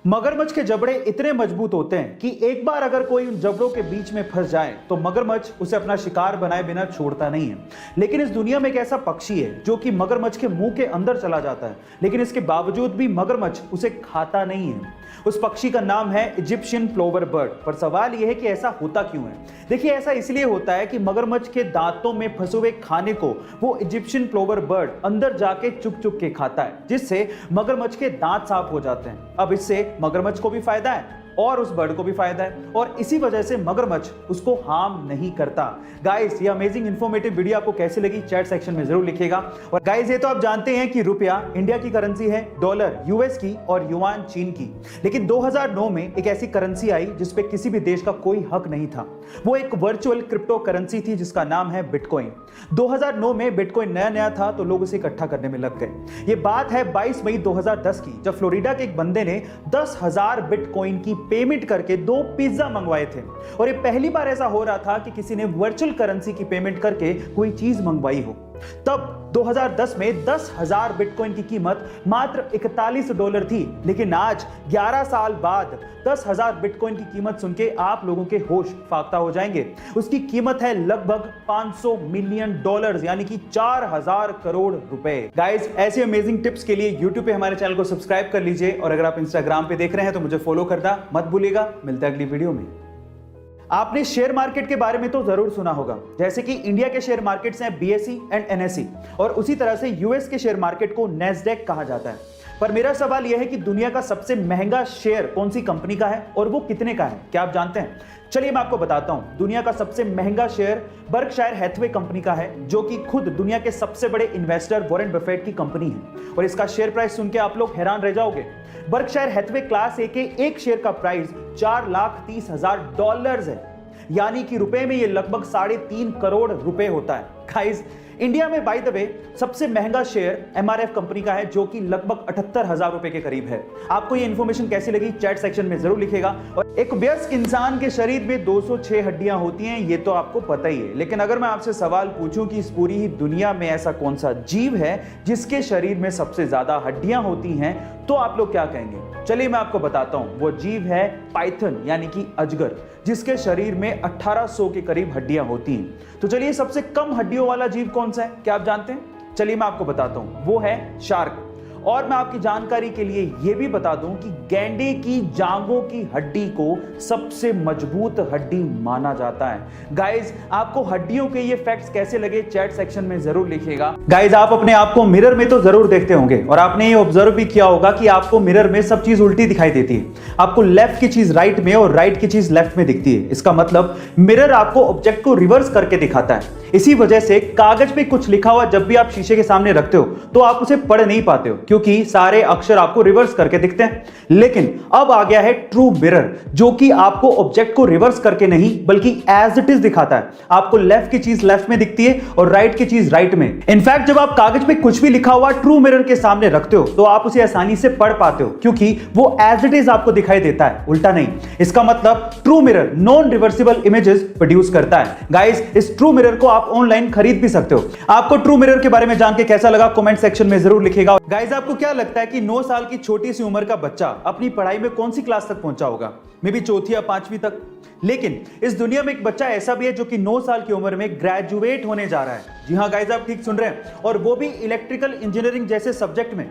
मगरमच्छ के जबड़े इतने मजबूत होते हैं कि एक बार अगर कोई उन जबड़ों के बीच में फंस जाए तो मगरमच्छ उसे अपना शिकार बनाए बिना छोड़ता नहीं है। लेकिन इस दुनिया में एक ऐसा पक्षी है जो कि मगरमच्छ के मुंह के अंदर चला जाता है, लेकिन इसके बावजूद भी मगरमच्छ उसे खाता नहीं है। उस पक्षी का नाम है इजिप्शियन प्लोवर बर्ड। पर सवाल यह है कि ऐसा होता क्यों है। देखिए, ऐसा इसलिए होता है कि मगरमच्छ के दांतों में फंसे हुए खाने को वो इजिप्शियन प्लोवर बर्ड अंदर जाके चुग चुग के खाता है, जिससे मगरमच्छ के दांत साफ हो जाते हैं। अब इससे मगरमच्छ को भी फायदा है और उस बर्ड को भी फायदा है, और इसी वजह से मगरमच्छ उसको हार्म नहीं करता। गाइस, ये अमेजिंग इंफॉर्मेटिव वीडियो आपको कैसी लगी चैट सेक्शन में जरूर लिखिएगा। और गाइस, ये तो आप जानते हैं कि रुपया इंडिया की करेंसी है, डॉलर यूएस की और युआन चीन की। लेकिन 2009 में एक ऐसी करेंसी आई जिस पे किसी भी देश का कोई हक नहीं था। वो एक वर्चुअल क्रिप्टो करेंसी थी जिसका नाम है बिटकॉइन। 2009 में बिटकॉइन नया नया था तो लोग उसे इकट्ठा करने में लग गए। ये बात है 22 मई 2010 की, जब फ्लोरिडा के एक बंदे ने 10,000 बिटकॉइन की पेमेंट करके 2 पिज्जा मंगवाए थे। और ये पहली बार ऐसा हो रहा था कि किसी ने वर्चुअल करेंसी की पेमेंट करके कोई चीज मंगवाई हो। तब 2010 में 10,000 बिटकॉइन की कीमत मात्र $41 थी। लेकिन आज 11 साल बाद 10,000 बिटकॉइन की कीमत सुन के आप लोगों के होश फाख्ता हो जाएंगे। उसकी कीमत है लगभग $500 मिलियन, यानी कि 4,000 करोड़ रुपए। गाइस, ऐसे अमेजिंग टिप्स के लिए YouTube पे हमारे चैनल को सब्सक्राइब कर लीजिए, और अगर आप Instagram पे देख रहे हैं तो मुझे फॉलो करना मत भूलिएगा। मिलते हैं अगली वीडियो में। आपने शेयर मार्केट के बारे में तो जरूर सुना होगा, जैसे कि इंडिया के शेयर मार्केट्स हैं BSE एंड NSE, और उसी तरह से यूएस के शेयर मार्केट को नैस्डैक कहा जाता है। पर मेरा सवाल यह है कि दुनिया का सबसे महंगा शेयर कौन सी कंपनी का है और वो कितने का है, क्या आप जानते हैं? चलिए मैं आपको बताता हूं। दुनिया का सबसे महंगा शेयर बर्कशायर हैथवे कंपनी का है, जो कि खुद दुनिया के सबसे बड़े इन्वेस्टर वॉरेन बफेट की कंपनी है। और इसका शेयर प्राइस सुन के आप लोग हैरान रह जाओगे। बर्कशायर हैथवे क्लास ए के एक शेयर का प्राइस $4,30,000 है, यानी कि रुपए में ये लगभग 3.5 करोड़ रुपए होता है। गाइस, इंडिया में बाय द वे सबसे महंगा शेयर MRF कंपनी का है, जो कि लगभग 78,000 रुपए के करीब है। आपको ये इंफॉर्मेशन कैसी लगी चैट सेक्शन में जरूर लिखिएगा। और एक वयस्क इंसान के शरीर में 206 हड्डियां होती हैं, ये तो आपको पता ही है। लेकिन अगर मैं आपसे सवाल पूछूं कि इस पूरी ही दुनिया में ऐसा कौन सा जीव है जिसके शरीर में सबसे ज्यादा हड्डियां होती हैं, तो आप लोग क्या कहेंगे? चलिए मैं आपको बताता हूं। वो जीव है पाइथन, यानी कि अजगर, जिसके शरीर में 1800 के करीब हड्डियां होती हैं। तो चलिए, सबसे कम हड्डियों वाला जीव कौन सा है, क्या आप जानते हैं? चलिए मैं आपको बताता हूं, वो है शार्क। और मैं आपकी जानकारी के लिए यह भी बता दूं कि गैंडे की जांघों की हड्डी को सबसे मजबूत हड्डी माना जाता है। गाइज, आपको हड्डियों के ये फैक्ट्स कैसे लगे चैट सेक्शन में जरूर लिखिएगा। गाइज, आप अपने आप को मिरर में तो जरूर देखते होंगे, और आपने ये ऑब्जर्व भी किया होगा कि आपको मिरर में सब चीज उल्टी दिखाई देती है। आपको लेफ्ट की चीज राइट में और राइट की चीज लेफ्ट में दिखती है। इसका मतलब मिरर आपको ऑब्जेक्ट को रिवर्स करके दिखाता है। इसी वजह से कागज पे कुछ लिखा हुआ जब भी आप शीशे के सामने रखते हो तो आप उसे पढ़ नहीं पाते हो, क्योंकि सारे अक्षर आपको रिवर्स करके दिखते हैं। लेकिन अब आ गया है ट्रू मिरर, जो कि आपको ऑब्जेक्ट को रिवर्स करके नहीं बल्कि एज इट इज दिखाता है। आपको लेफ्ट की चीज लेफ्ट में दिखती है और राइट की चीज राइट में। इनफैक्ट जब आप कागज पे कुछ भी लिखा हुआ ट्रू मिरर के सामने रखते हो तो आप उसे आसानी से पढ़ पाते हो, क्योंकि वो एज इट इज आपको दिखाई देता है, उल्टा नहीं। इसका मतलब true mirror non reversible images produce करता है। गाइस, इस ट्रू मिरर को आप ऑनलाइन खरीद भी सकते हो। आपको ट्रू मिरर के बारे में जान के कैसा लगा कमेंट सेक्शन में जरूर लिखिएगा। गाइस, आपको क्या लगता है कि 9 साल की छोटी सी उम्र का बच्चा अपनी पढ़ाई में कौन सी क्लास तक पहुंचा होगा? मे बी चौथी या 5वीं तक। लेकिन इस दुनिया में एक बच्चा ऐसा भी है जो कि 9 साल की उम्र में ग्रेजुएट होने जा रहा है। जी हां गाइस, आप ठीक सुन रहे हैं, और वो भी इलेक्ट्रिकल इंजीनियरिंग जैसे सब्जेक्ट में।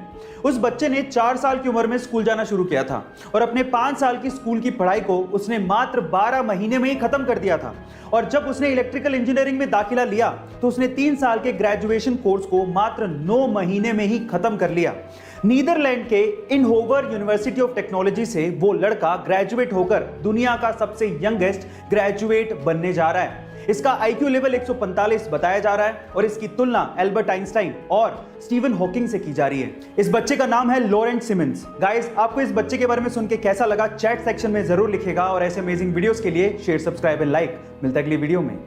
उस बच्चे ने 4 साल की उम्र में स्कूल जाना शुरू किया था, और अपने 5 साल की स्कूल की पढ़ाई को उसने मात्र 12 महीने में ही खत्म कर दिया था। और जब उसने इलेक्ट्रिकल इंजीनियरिंग में दाखिला लिया तो उसने 3 साल के ग्रेजुएशन कोर्स को मात्र 9 महीने में ही खत्म कर लिया। नीदरलैंड के इनहोवर यूनिवर्सिटी ऑफ टेक्नोलॉजी से वो लड़का ग्रेजुएट होकर दुनिया का सबसे यंगेस्ट ग्रेजुएट बनने जा रहा है। इसका IQ लेवल 145 बताया जा रहा है, और इसकी तुलना एल्बर्ट आइंस्टाइन और स्टीवन हॉकिंग से की जा रही है। इस बच्चे का नाम है लॉरेंट सिमंस। गाइस, आपको इस बच्चे के बारे में सुन के कैसा लगा चैट सेक्शन में जरूर लिखिएगा, और ऐसे अमेजिंग वीडियोस के लिए शेयर, सब्सक्राइब एंड लाइक। मिलता है अगली वीडियो में।